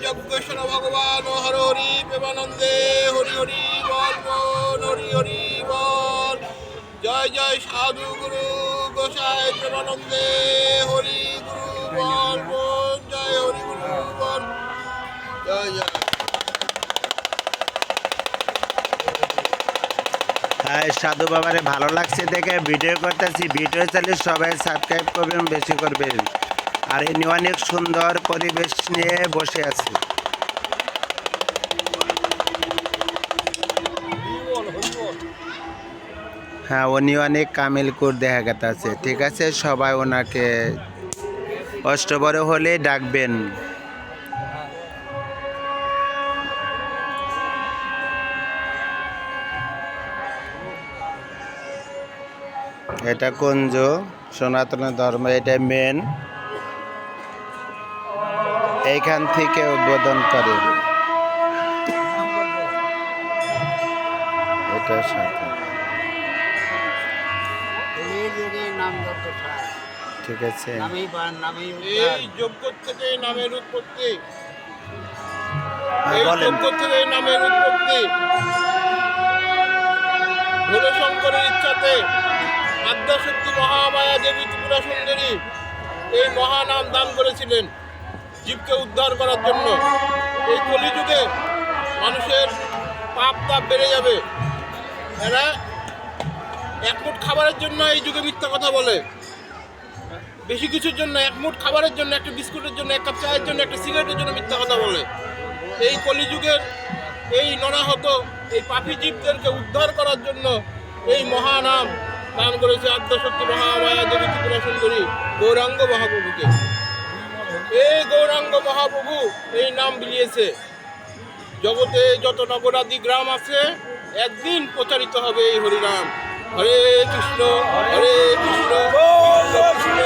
যজ্ঞেশ্বর ভগবান হর হরি প্রেমানন্দে হরি হরি বল বল হরি হরি বল। জয় জয় সাধু গুরু গোসাই প্রেমানন্দে হরি গুরু বল বল জয় হরি গুরু বল জয় জয়। সাধু বাবারে ভালো লাগছে দেখে ভিডিও করতেছি। ভিডিও চালিয়ে সবাই সাবস্ক্রাইব করবেন, বেশি করবেন। আর ইনি অনেক সুন্দর পরিবেশ নিয়ে বসে আছে। হ্যাঁ, উনি অনেক কামিলকুর দেখা গেছে। ঠিক আছে, সবাই ওনাকে অষ্টবড় হলে ডাকবেন। এটা কুঞ্জ সনাতন ধর্ম, এটা মেন, এইখান থেকে উদ্বোধন করে। এটার সাথে ঠিক আছে। এই যজ্ঞ থেকে নামের উৎপত্তি, এই যজ্ঞ থেকে নামের উৎপত্তি ভোলেশঙ্করের ইচ্ছাতে আদ্যাশক্তি মহামায়া দেবী ত্রিপুরা সুন্দরী এই মহানাম দান করেছিলেন জীবকে উদ্ধার করার জন্য। এই কলিযুগে মানুষের পাপ তাপ বেড়ে যাবে। এরা একমুঠ খাবারের জন্য এই যুগে মিথ্যা কথা বলে, বেশি কিছুর জন্য, একমুঠ খাবারের জন্য, একটা বিস্কুটের জন্য, এক কাপ চায়ের জন্য, একটা সিগারেটের জন্য মিথ্যা কথা বলে। এই কলিযুগের এই নরাহত এই পাপী জীবদেরকে উদ্ধার করার জন্য এই মহানাম দান করেছে আদ্যাশক্তি মহামায়া দেবী ত্রিপুরা সুন্দরী গৌরাঙ্গ মহাপ্রভুকে। এই গৌরাঙ্গ মহাপ্রভু এই নাম বিলিয়েছে। জগতে যত নগরাদি গ্রাম আছে একদিন প্রচারিত হবে এই হরিনাম। হরে কৃষ্ণ কৃষ্ণ কৃষ্ণ